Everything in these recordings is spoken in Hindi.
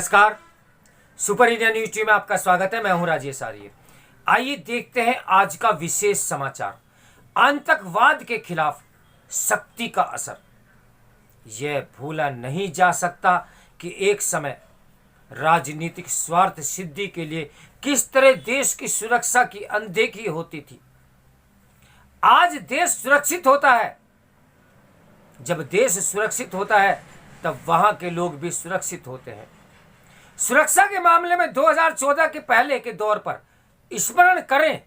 नमस्कार। सुपर इंडिया न्यूज टीम में आपका स्वागत है। मैं हूं राजेश आर्य। आइए देखते हैं आज का विशेष समाचार। आतंकवाद के खिलाफ शक्ति का असर। यह भूला नहीं जा सकता कि एक समय राजनीतिक स्वार्थ सिद्धि के लिए किस तरह देश की सुरक्षा की अनदेखी होती थी। आज देश सुरक्षित होता है। जब देश सुरक्षित होता है तब वहां के लोग भी सुरक्षित होते हैं। सुरक्षा के मामले में 2014 के पहले के दौर पर स्मरण करें,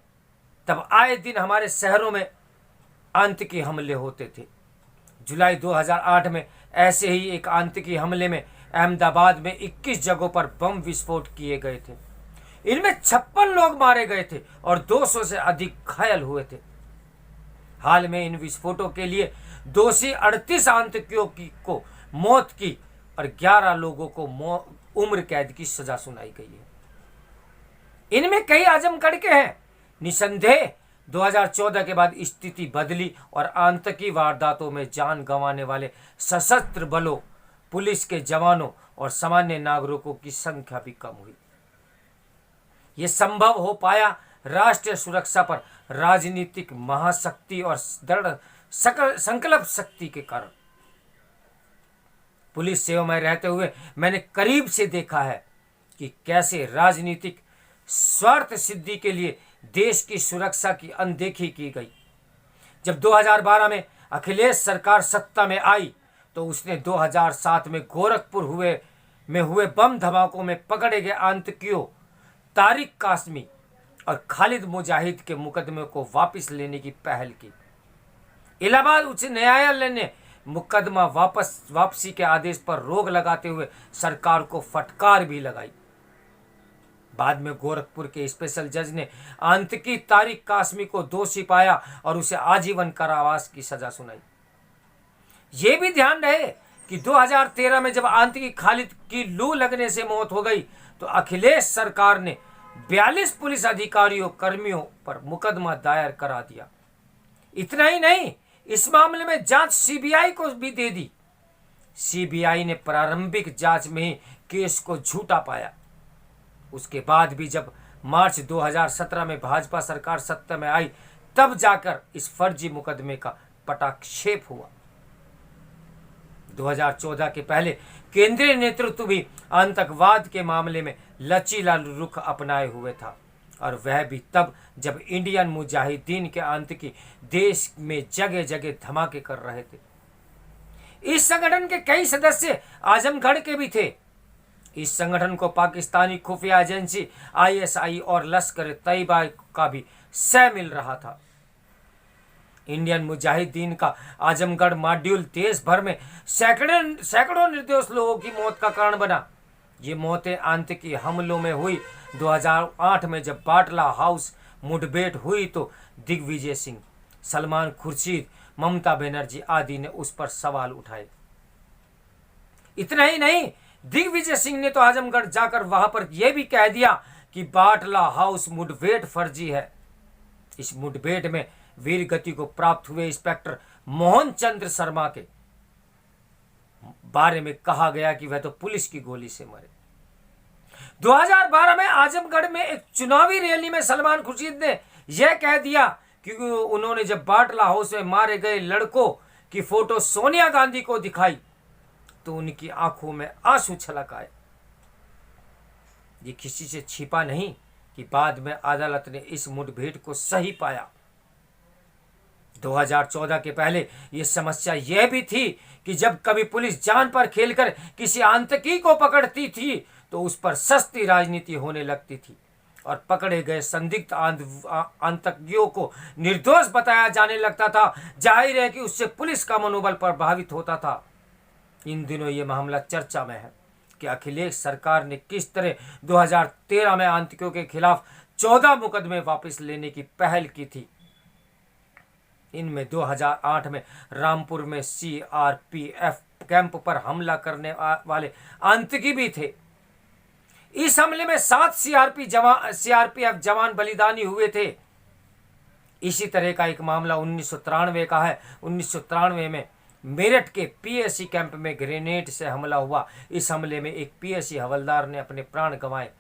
तब आए दिन हमारे शहरों में आतंकी हमले होते थे। जुलाई 2008 में ऐसे ही एक आतंकी हमले में अहमदाबाद में 21 जगहों पर बम विस्फोट किए गए थे। इनमें 56 लोग मारे गए थे और 200 से अधिक घायल हुए थे। हाल में इन विस्फोटों के लिए दोषी 38 आतंकियों को मौत की और 11 लोगों को उम्र कैद की सजा सुनाई गई है। इनमें कई आजमगढ़ के हैं। निसंदेह 2014 के बाद स्थिति बदली और आतंकी वारदातों में जान गंवाने वाले सशस्त्र बलों, पुलिस के जवानों और सामान्य नागरिकों की संख्या भी कम हुई। यह संभव हो पाया राष्ट्रीय सुरक्षा पर राजनीतिक महाशक्ति और दृढ़ संकल्प शक्ति के कारण। पुलिस सेवा में रहते हुए मैंने करीब से देखा है कि कैसे राजनीतिक स्वार्थ सिद्धि के लिए देश की सुरक्षा की अनदेखी की गई। जब 2012 में अखिलेश सरकार सत्ता में आई तो उसने 2007 में गोरखपुर हुए बम धमाकों में पकड़े गए आतंकियों तारिक कासमी और खालिद मुजाहिद के मुकदमे को वापस लेने की पहल की। इलाहाबाद उच्च न्यायालय ने मुकदमा वापसी के आदेश पर रोक लगाते हुए सरकार को फटकार भी लगाई। बाद में गोरखपुर के स्पेशल जज ने आतंकी तारिक कासमी को दोषी पाया और उसे आजीवन कारावास की सजा सुनाई। यह भी ध्यान रहे कि 2013 में जब आतंकी खालिद की लू लगने से मौत हो गई तो अखिलेश सरकार ने 42 पुलिस अधिकारियों कर्मियों पर मुकदमा दायर करा दिया। इतना ही नहीं, इस मामले में जांच सीबीआई को भी दे दी। सीबीआई ने प्रारंभिक जांच में ही केस को झूठा पाया। उसके बाद भी जब मार्च 2017 में भाजपा सरकार सत्ता में आई तब जाकर इस फर्जी मुकदमे का पटाक्षेप हुआ। 2014 के पहले केंद्रीय नेतृत्व भी आतंकवाद के मामले में लचीला रुख अपनाए हुए था और वह भी तब जब इंडियन मुजाहिदीन के आतंकी देश में जगह जगह धमाके कर रहे थे। इस संगठन के कई सदस्य आजमगढ़ के भी थे। इस संगठन को पाकिस्तानी खुफिया एजेंसी आईएसआई और लश्कर तैयबा का भी सह मिल रहा था। इंडियन मुजाहिदीन का आजमगढ़ मॉड्यूल देश भर में सैकड़ों निर्दोष लोगों की मौत का कारण बना। ये मौतें आतंकी हमलों में हुई। 2008 में जब बाटला हाउस मुठभेड़ हुई तो दिग्विजय सिंह, सलमान खुर्शीद, ममता बनर्जी आदि ने उस पर सवाल उठाए। इतना ही नहीं, दिग्विजय सिंह ने तो आजमगढ़ जाकर वहां पर यह भी कह दिया कि बाटला हाउस मुठभेड़ फर्जी है। इस मुठभेड़ में वीर गति को प्राप्त हुए इंस्पेक्टर मोहन चंद्र शर्मा के बारे में कहा गया कि वह तो पुलिस की गोली से मरे। 2012 में आजमगढ़ में एक चुनावी रैली में सलमान खुर्शीद ने यह कह दिया कि उन्होंने जब बाटला हाउस में मारे गए लड़कों की फोटो सोनिया गांधी को दिखाई तो उनकी आंखों में आंसू छलक आए। ये किसी से छिपा नहीं कि बाद में अदालत ने इस मुठभेड़ को सही पाया। 2014 के पहले यह समस्या यह भी थी कि जब कभी पुलिस जान पर खेलकर किसी आतंकी को पकड़ती थी तो उस पर सस्ती राजनीति होने लगती थी और पकड़े गए संदिग्ध आतंकियों को निर्दोष बताया जाने लगता था। जाहिर है कि उससे पुलिस का मनोबल प्रभावित होता था। इन दिनों ये मामला चर्चा में है कि अखिलेश सरकार ने किस तरह 2013 में आतंकियों के खिलाफ 14 मुकदमे वापस लेने की पहल की थी। इनमें 2008 में रामपुर में सीआरपीएफ कैंप पर हमला करने वाले आतंकी भी थे। इस हमले में 7 सीआरपीएफ जवान बलिदानी हुए थे। इसी तरह का एक मामला 1993 का है। 1993 में मेरठ के पीएसी कैंप में ग्रेनेड से हमला हुआ। इस हमले में एक पीएसी हवलदार ने अपने प्राण गंवाए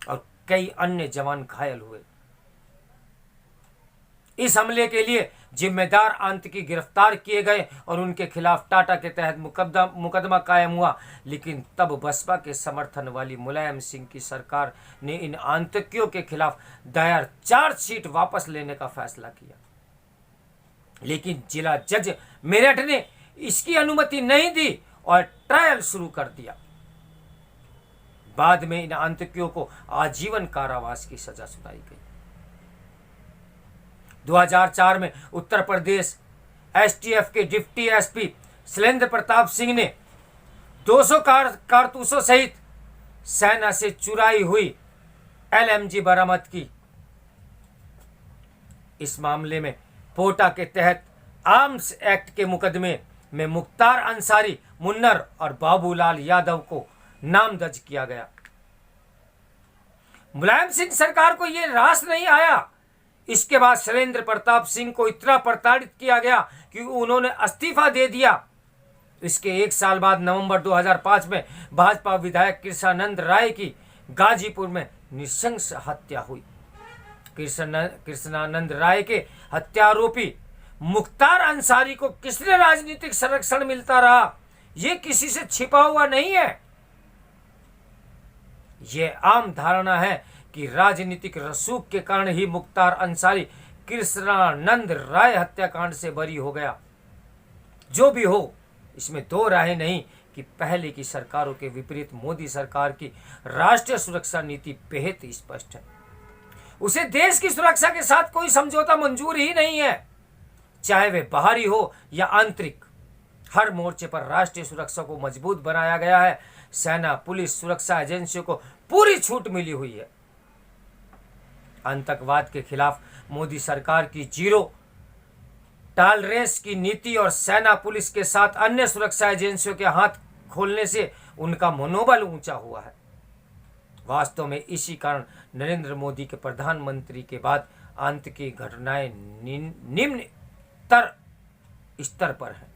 और कई अन्य जवान घायल हुए। इस हमले के लिए जिम्मेदार आतंकी गिरफ्तार किए गए और उनके खिलाफ टाटा के तहत मुकदमा कायम हुआ। लेकिन तब बसपा के समर्थन वाली मुलायम सिंह की सरकार ने इन आतंकियों के खिलाफ दायर चार्जशीट वापस लेने का फैसला किया। लेकिन जिला जज मेरठ ने इसकी अनुमति नहीं दी और ट्रायल शुरू कर दिया। बाद में इन आतंकियों को आजीवन कारावास की सजा सुनाई गई। 2004 में उत्तर प्रदेश एसटीएफ के डिप्टी एसपी शैलेंद्र प्रताप सिंह ने 200 कारतूसों सहित सेना से चुराई हुई एलएमजी बरामद की। इस मामले में पोटा के तहत आर्म्स एक्ट के मुकदमे में मुख्तार अंसारी, मुन्नर और बाबूलाल यादव को नामजद किया गया। मुलायम सिंह सरकार को यह रास नहीं आया। इसके बाद शैलेंद्र प्रताप सिंह को इतना प्रताड़ित किया गया कि उन्होंने इस्तीफा दे दिया। इसके एक साल बाद नवंबर 2005 में भाजपा विधायक कृष्णानंद राय की गाजीपुर में नृशंस हत्या हुई। कृष्णानंद राय के हत्यारोपी मुख्तार अंसारी को किसने राजनीतिक संरक्षण मिलता रहा, यह किसी से छिपा हुआ नहीं है। यह आम धारणा है कि राजनीतिक रसूख के कारण ही मुख्तार अंसारी कृष्णानंद राय हत्याकांड से बरी हो गया। जो भी हो, इसमें दो राहें नहीं कि पहले की सरकारों के विपरीत मोदी सरकार की राष्ट्रीय सुरक्षा नीति बेहद स्पष्ट है। उसे देश की सुरक्षा के साथ कोई समझौता मंजूर ही नहीं है, चाहे वे बाहरी हो या आंतरिक। हर मोर्चे पर राष्ट्रीय सुरक्षा को मजबूत बनाया गया है। सेना, पुलिस, सुरक्षा एजेंसियों को पूरी छूट मिली हुई है। आतंकवाद के खिलाफ मोदी सरकार की जीरो टॉलरेंस की नीति और सेना, पुलिस के साथ अन्य सुरक्षा एजेंसियों के हाथ खोलने से उनका मनोबल ऊंचा हुआ है। वास्तव में इसी कारण नरेंद्र मोदी के प्रधानमंत्री के बाद आतंकी घटनाएं निम्न स्तर पर हैं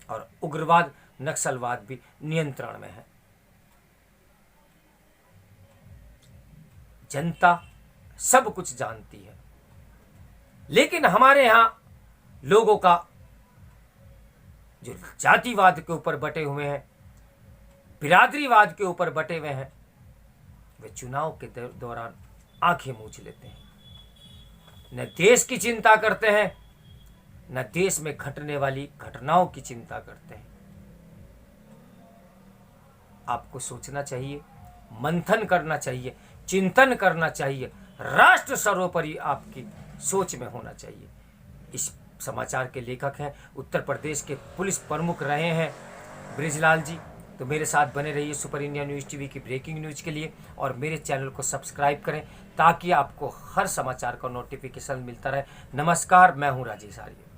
और उग्रवाद, नक्सलवाद भी नियंत्रण में है। जनता सब कुछ जानती है, लेकिन हमारे यहां लोगों का जो जातिवाद के ऊपर बटे हुए हैं, बिरादरीवाद के ऊपर बटे हुए हैं, वे चुनाव के दौरान आंखें मूंछ लेते हैं। न देश की चिंता करते हैं, न देश में घटने वाली घटनाओं की चिंता करते हैं। आपको सोचना चाहिए, मंथन करना चाहिए, चिंतन करना चाहिए। राष्ट्र सर्वोपरि आपकी सोच में होना चाहिए। इस समाचार के लेखक हैं, उत्तर प्रदेश के पुलिस प्रमुख रहे हैं बृजलाल जी। तो मेरे साथ बने रहिए सुपर इंडिया न्यूज़ टीवी की ब्रेकिंग न्यूज़ के लिए और मेरे चैनल को सब्सक्राइब करें ताकि आपको हर समाचार का नोटिफिकेशन मिलता रहे। नमस्कार, मैं हूं राजेश आर्य।